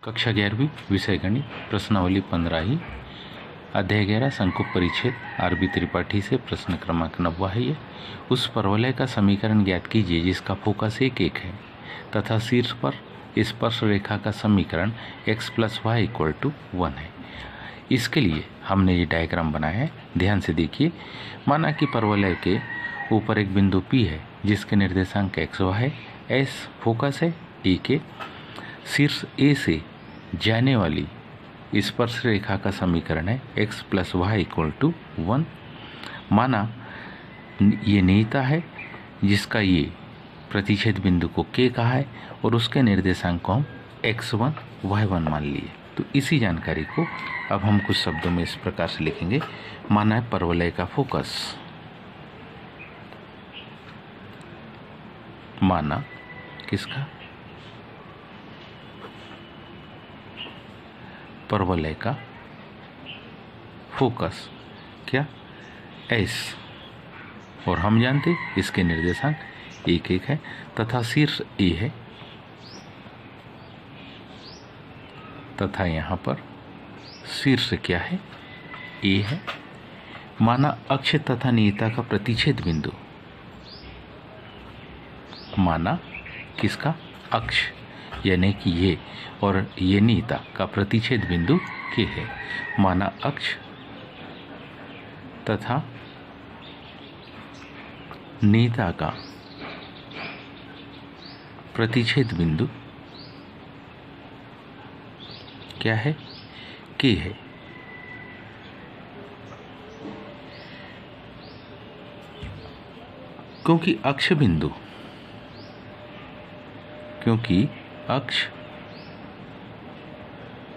कक्षा 11वीं विषय गणित प्रश्नावली 15 अध्याय 11 संकुप परिच्छेद आरबी त्रिपाठी से प्रश्न क्रमांक 90 है। ये उस परवलय का समीकरण ज्ञात कीजिए जिसका फोकस 1 है तथा शीर्ष पर स्पर्श रेखा का समीकरण x + y = 1 है। इसके लिए हमने ये डायग्राम बनाया है, ध्यान से देखिए। माना कि परवलय के ऊपर एक बिंदु P है जिसके निर्देशांक x y है, S फोकस है A के, शीर्ष A से जाने वाली स्पर्श रेखा का समीकरण है x + y = 1। माना ये नियता है जिसका ये प्रतिच्छेद बिंदु को K कहा है और उसके निर्देशांक को हम x1 y1 मान लिए। तो इसी जानकारी को अब हम कुछ शब्दों में इस प्रकार से लिखेंगे। माना है परवलय का फोकस, माना किसका, परवलय का फोकस क्या S, और हम जानते इसके निर्देशांक 1 है तथा शीर्ष A है तथा यहाँ पर शीर्ष क्या है A है। माना अक्ष तथा नियता का प्रतिच्छेद बिंदु, माना किसका अक्ष यानी कि ये और ये नियता का प्रतिच्छेद बिंदु K है। माना अक्ष तथा नियता का प्रतिच्छेद बिंदु क्या है, K है। क्योंकि अक्ष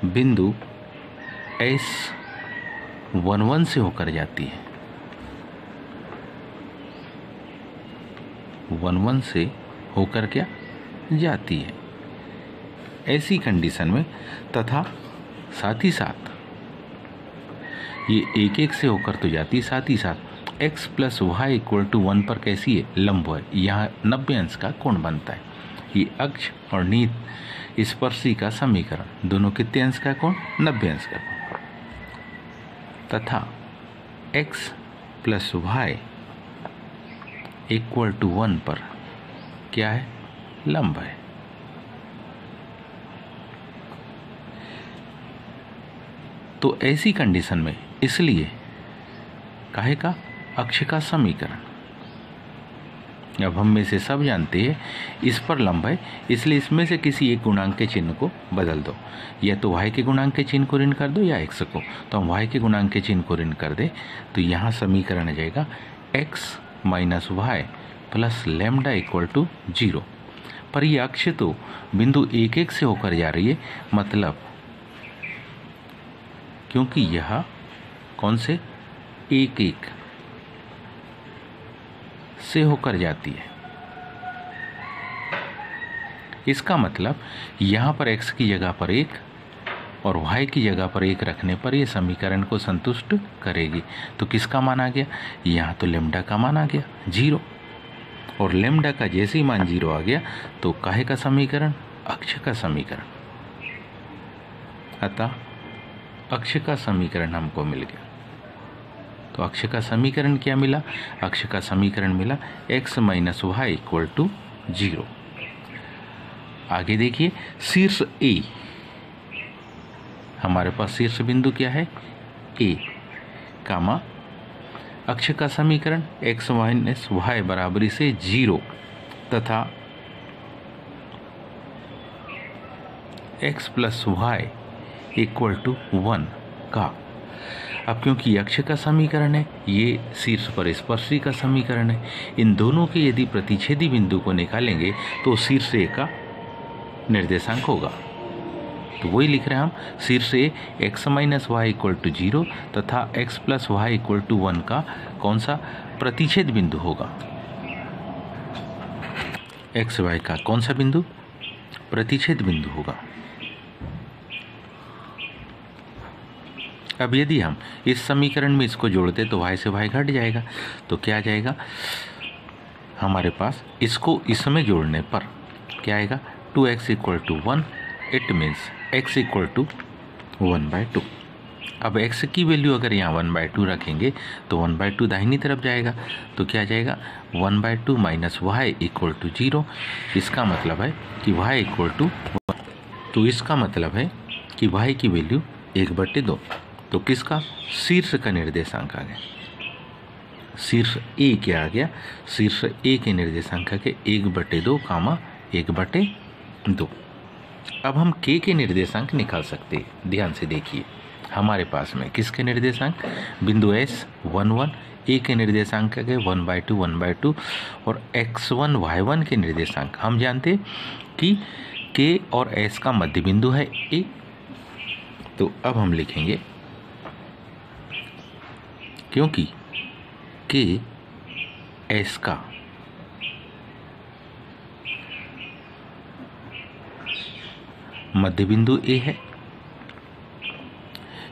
बिंदु S11 से होकर जाती है, 11 से होकर क्या जाती है। ऐसी कंडीशन में तथा साथ ही साथ ये 1 से होकर तो जाती है, साथ ही साथ x + y = 1 पर कैसी है, लंब है। यहाँ 90 अंश का कोण बनता है। ये अक्ष और नियत स्पर्शी का समीकरण दोनों कितने अंश का कोण, 90 अंश का कोण, तथा x + y = 1 पर क्या है, लंब है। तो ऐसी कंडीशन में इसलिए काहे का अक्ष का समीकरण, अब हम में से सब जानते हैं इस पर लंब है, इसलिए इसमें से किसी एक गुणांक के चिन्ह को बदल दो, या तो y के गुणांक के चिन्ह को ऋण कर दो या x को। तो हम y के गुणांक के चिन्ह को ऋण कर दे तो यहाँ समीकरण आ जाएगा x - y + λ = 0। पर ये अक्ष तो बिंदु 1 से होकर जा रही है, मतलब क्योंकि यह कौन से 1 से होकर जाती है, इसका मतलब यहाँ पर x की जगह पर 1 और y की जगह पर 1 रखने पर यह समीकरण को संतुष्ट करेगी। तो किसका मान आ गया, यहाँ तो लैम्डा का मान आ गया 0, और लैम्डा का जैसे ही मान 0 आ गया तो काहे का समीकरण, अक्ष का समीकरण। अतः अक्ष का समीकरण हमको मिल गया। तो अक्ष का समीकरण क्या मिला, अक्ष का समीकरण मिला x - y = 0। आगे देखिए, शीर्ष A, हमारे पास शीर्ष बिंदु क्या है A, कामा अक्ष का समीकरण x - y = 0 तथा x + y = 1 का। अब क्योंकि अक्ष का समीकरण है, ये शीर्ष पर स्पर्शी का समीकरण है, इन दोनों के यदि प्रतिच्छेदी बिंदु को निकालेंगे तो शीर्ष A का निर्देशांक होगा। तो वही लिख रहे हैं हम, शीर्ष A x - y = 0 तथा x + y = 1 का कौन सा प्रतिच्छेद बिंदु होगा, x y का कौन सा बिंदु, प्रतिच्छेद बिंदु होगा। अब यदि हम इस समीकरण में इसको जोड़ते तो y से y घट जाएगा, तो क्या आ जाएगा हमारे पास, इसको इसमें जोड़ने पर क्या आएगा, 2x = 1 it means x equal to 1/2। अब x की वैल्यू अगर यहाँ 1/2 रखेंगे तो 1/2 दाहिनी तरफ जाएगा, तो क्या जाएगा 1/2 माइनस वाई इक्वल टू 0। इसका मतलब है कि y इक्वल टू, तो इसका मतलब है कि y की वैल्यू 1/2। तो किसका, शीर्ष का निर्देशांक आ गया, शीर्ष ए क्या आ गया, शीर्ष ए के निर्देशांक के 1/2 कामा 1/2। अब हम k के निर्देशांक निकाल सकते हैं। ध्यान से देखिए, हमारे पास में किसके निर्देशांक, बिंदु S 1 1, ए के निर्देशांक के 1/2 1/2 और x1 y1 के निर्देशांक हम जानते कि k और S का मध्य बिंदु है A। तो अब हम लिखेंगे क्योंकि k S का मध्य बिंदु A है,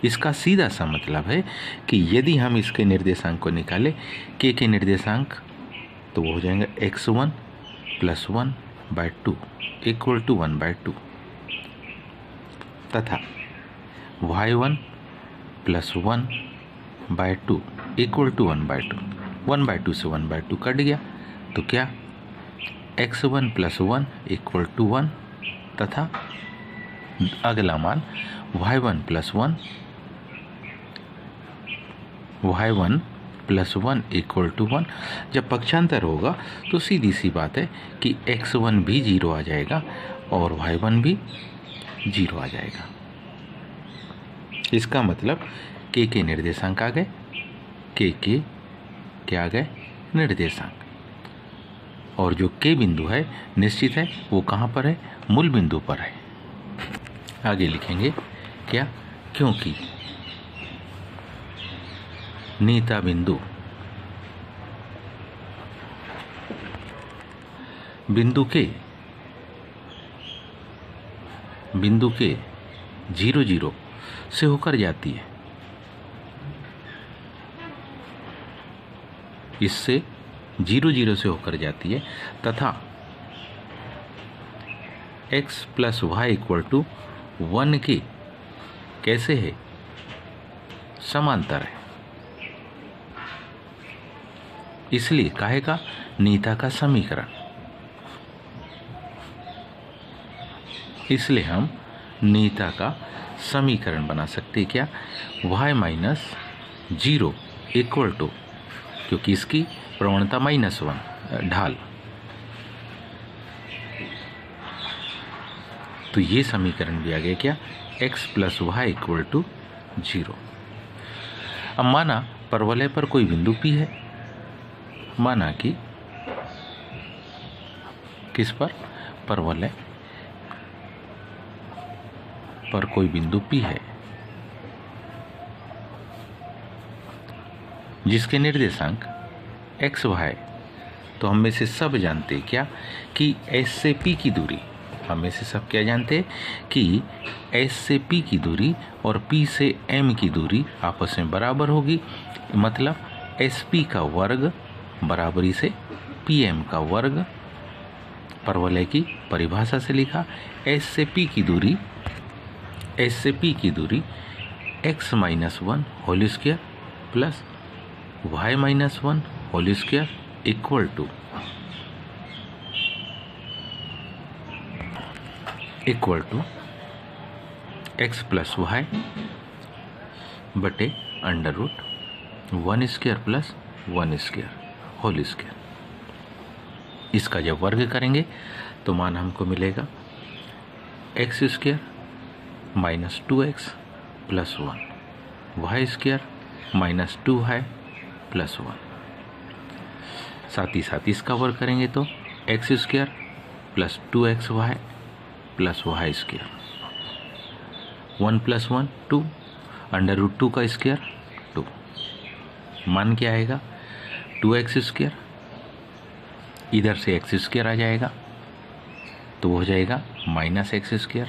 इसका सीधा सा मतलब है कि यदि हम इसके निर्देशांक को निकालें k के निर्देशांक, तो वो हो जाएगा x1 + 1/2 इक्वल टू 1/2 तथा y1 + 1/2 इक्वल टू 1/2। 1/2 से 1/2 कट गया, तो क्या x1 + 1 इक्वल टू 1 तथा अगला मान y1 + 1 इक्वल टू 1। जब पक्षांतर होगा तो सीधी सी बात है कि x1 भी 0 आ जाएगा और y1 भी 0 आ जाएगा। इसका मतलब k के निर्देशांक आ गए, k के क्या आ गए, निर्देशांक। और जो k बिंदु है निश्चित है वो कहाँ पर है, मूल बिंदु पर है। आगे लिखेंगे क्या, क्योंकि नीता बिंदु के 0 0 से होकर जाती है, इससे 0 0 से होकर जाती है तथा x + y इक्वल टू 1 के कैसे है, समांतर है। इसलिए काहे का, नीता का समीकरण, इसलिए हम नीता का समीकरण बना सकते हैं क्या, y - 0 इक्वल टू, क्योंकि इसकी प्रवणता -1 ढाल, तो ये समीकरण भी आ गया क्या, x + y इक्वल टू 0। अब माना परवलय पर कोई बिंदु P है, माना कि किस पर, परवलय पर कोई बिंदु P है जिसके निर्देशांक x y, तो हम में से सब जानते हैं क्या कि S से P की दूरी, हम में से सब क्या जानते हैं कि S से P की दूरी और P से M की दूरी आपस में बराबर होगी। मतलब SP का वर्ग बराबरी से PM का वर्ग, परवलय की परिभाषा से लिखा, S से P की दूरी x - 1 whole square plus y - 1 whole square equal to x + y बटे √1² प्लस 1² होल स्क्वायर। इसका जब वर्ग करेंगे तो मान हमको मिलेगा x² - 2x plus 1 y² - 2y plus 1। साथ ही साथ इसका वर्ग करेंगे तो x² plus 2xy plus y², 1 + 1 2, √2 का स्क्वायर 2, मान क्या आएगा 2x², इधर से x² आ जाएगा तो वो हो जाएगा -x²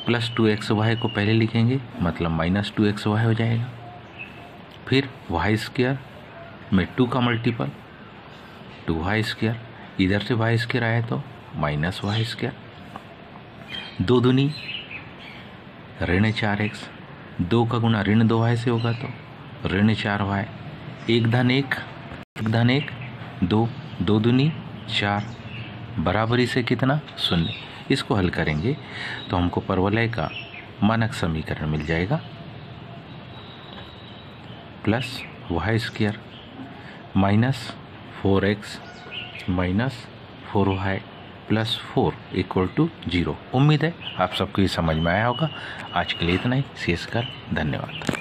प्लस 2xy को पहले लिखेंगे, मतलब -2xy हो जाएगा। फिर y² में 2 का मल्टीपल 2y², इधर से y² आया तो -y², 2 दूनी ऋण 4x, 2 का गुणा ऋण 2y से होगा तो ऋण 4y, 1 धन 1 2, 2 दूनी 4, बराबरी से कितना 0। इसको हल करेंगे तो हमको परवलय का मानक समीकरण मिल जाएगा plus y square minus 4x minus 4y plus 4 equal to 0। उम्मीद है आप सबको ये समझ में आया होगा। आज के लिए इतना ही। शेष कर धन्यवाद।